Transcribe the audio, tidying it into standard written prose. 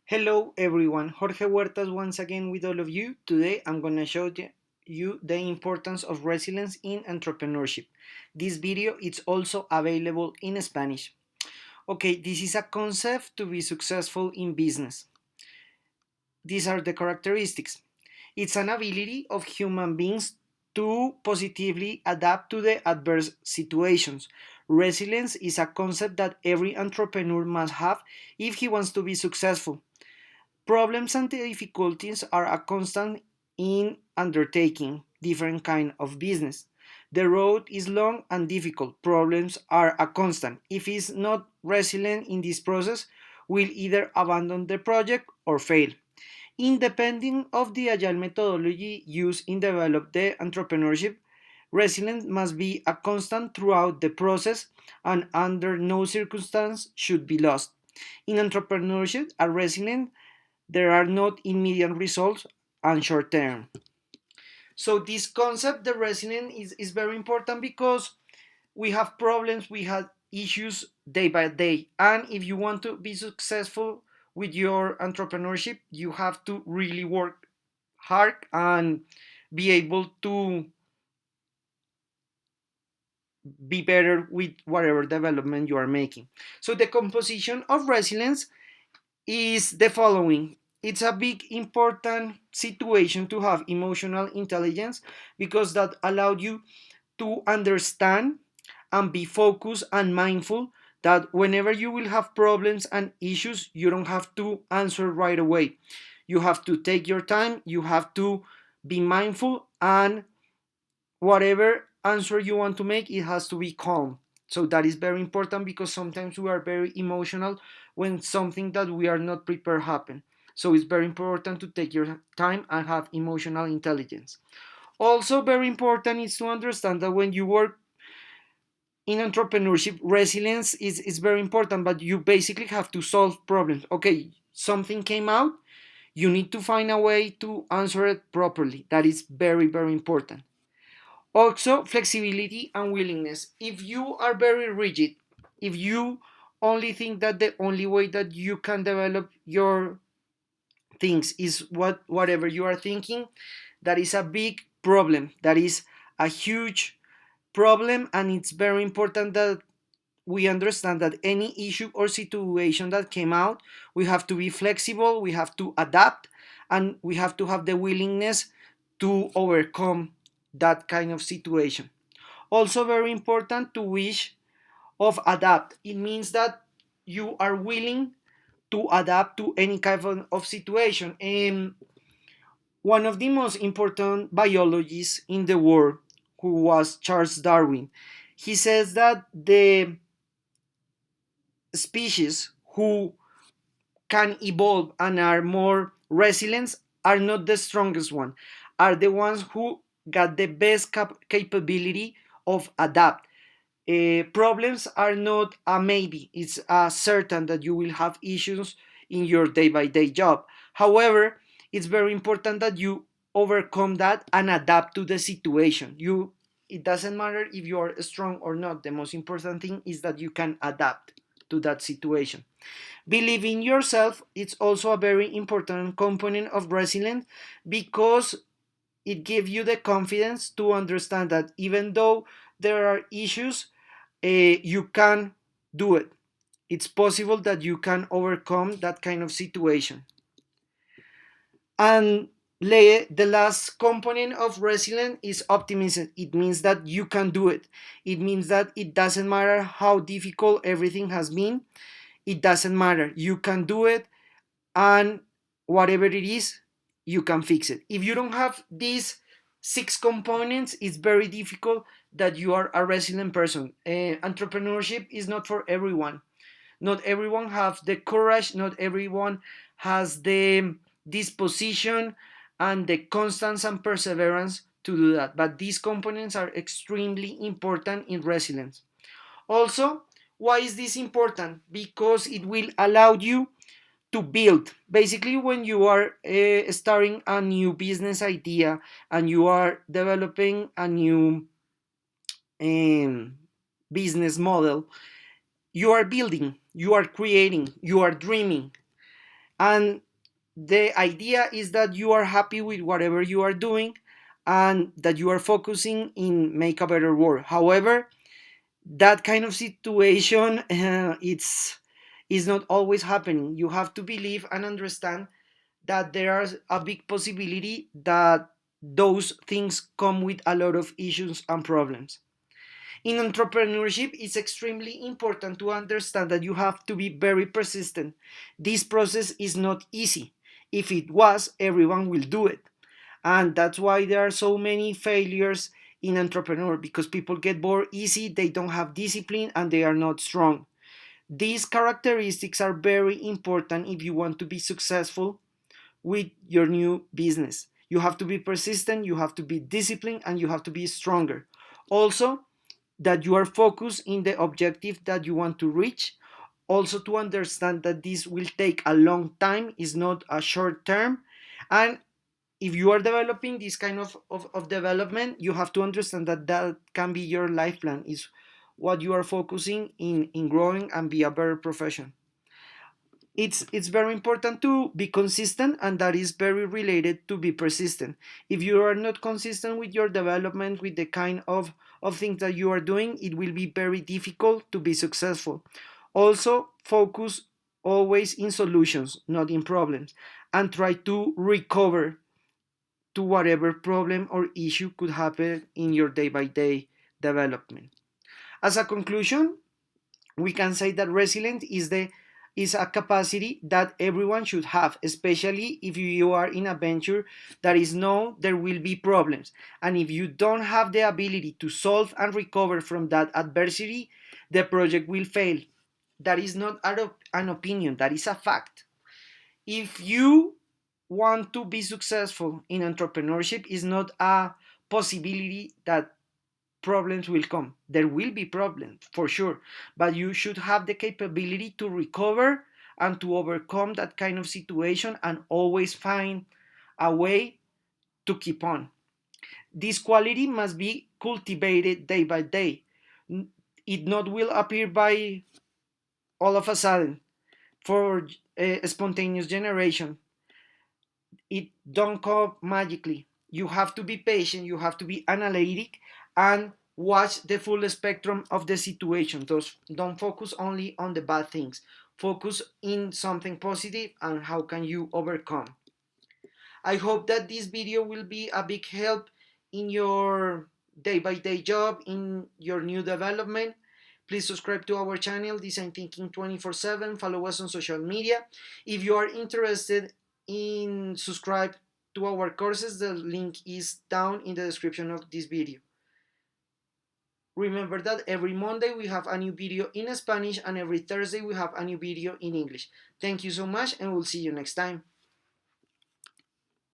Hello everyone, Jorge Huertas once again with all of you. Today I'm gonna show you the importance of resilience in entrepreneurship. This video is also available in Spanish. Okay, this is a concept to be successful in business. These are the characteristics. It's an ability of human beings to positively adapt to the adverse situations. Resilience is a concept that every entrepreneur must have if he wants to be successful. Problems and difficulties are a constant in undertaking different kind of business. The road is long and difficult. Problems are a constant. If he's not resilient in this process, will either abandon the project or fail. Independent of the agile methodology used in develop the entrepreneurship, resilience must be a constant throughout the process and under no circumstance should be lost. In entrepreneurship, a resilient there are not immediate results and short term. So this concept, the resilience, is very important because we have problems, we have issues day by day. And if you want to be successful with your entrepreneurship, you have to really work hard and be able to be better with whatever development you are making. So the composition of resilience is the following. It's a big important situation to have emotional intelligence because that allowed you to understand and be focused and mindful that whenever you will have problems and issues, you don't have to answer right away. You have to take your time, you have to be mindful, and whatever answer you want to make, it has to be calm. So that is very important because sometimes we are very emotional when something that we are not prepared happen. So it's very important to take your time and have emotional intelligence. Also very important is to understand that when you work in entrepreneurship, resilience is very important, but you basically have to solve problems. Okay, something came out, you need to find a way to answer it properly. That is very, very important. Also, flexibility and willingness. If you are very rigid, if you only think that the only way that you can develop your things is whatever you are thinking, that is a big problem. That is a huge problem, and it's very important that we understand that any issue or situation that came out, we have to be flexible, we have to adapt, and we have to have the willingness to overcome that kind of situation. Also, very important to wish of adapt. It means that you are willing to adapt to any kind of situation. And one of the most important biologists in the world, who was Charles Darwin, he says that the species who can evolve and are more resilient are not the strongest one, are the ones who got the best capability of adapt. Problems are not a maybe, it's a certain that you will have issues in your day by day job. However, it's very important that you overcome that and adapt to the situation. It doesn't matter if you are strong or not. The most important thing is that you can adapt to that situation. Believe in yourself, it's also a very important component of resilience because it gives you the confidence to understand that even though there are issues, you can do it. It's possible that you can overcome that kind of situation. And the last component of resilience is optimism. It means that you can do it. It means that it doesn't matter how difficult everything has been. It doesn't matter. You can do it, and whatever it is, you can fix it. If you don't have these six components, it's very difficult that you are a resilient person. Entrepreneurship is not for everyone. Not everyone has the courage, not everyone has the disposition and the constance and perseverance to do that. But these components are extremely important in resilience. Also, why is this important? Because it will allow you to build. Basically, when you are starting a new business idea and you are developing a new um, business model, you are building, you are creating, you are dreaming. And the idea is that you are happy with whatever you are doing and that you are focusing in make a better world. However, that kind of situation it's is not always happening. You have to believe and understand that there is a big possibility that those things come with a lot of issues and problems. In entrepreneurship, it's extremely important to understand that you have to be very persistent. This process is not easy. If it was, everyone will do it. And that's why there are so many failures in entrepreneur, because people get bored easy, they don't have discipline, and they are not strong. These characteristics are very important if you want to be successful with your new business. You have to be persistent, you have to be disciplined, and you have to be stronger. Also, that you are focused in the objective that you want to reach. Also, to understand that this will take a long time, is not a short term. And if you are developing this kind of development, you have to understand that that can be your life plan, is what you are focusing in growing and be a better profession. It's very important to be consistent, and that is very related to be persistent. If you are not consistent with your development, with the kind of things that you are doing, it will be very difficult to be successful. Also, focus always in solutions, not in problems, and try to recover to whatever problem or issue could happen in your day by day development. As a conclusion, we can say that resilience is a capacity that everyone should have, especially if you are in a venture that is known there will be problems. And if you don't have the ability to solve and recover from that adversity, the project will fail. That is not an opinion, that is a fact. If you want to be successful in entrepreneurship, is not a possibility that problems will come. There will be problems for sure, but you should have the capability to recover and to overcome that kind of situation and always find a way to keep on. This quality must be cultivated day by day. It not will appear by all of a sudden for spontaneous generation. It don't come magically. You have to be patient, you have to be analytic, and watch the full spectrum of the situation. Don't focus only on the bad things. Focus in something positive and how can you overcome. I hope that this video will be a big help in your day-by-day job, in your new development. Please subscribe to our channel, Design Thinking 24/7. Follow us on social media. If you are interested in subscribe to our courses, the link is down in the description of this video. Remember that every Monday we have a new video in Spanish and every Thursday we have a new video in English. Thank you so much and we'll see you next time.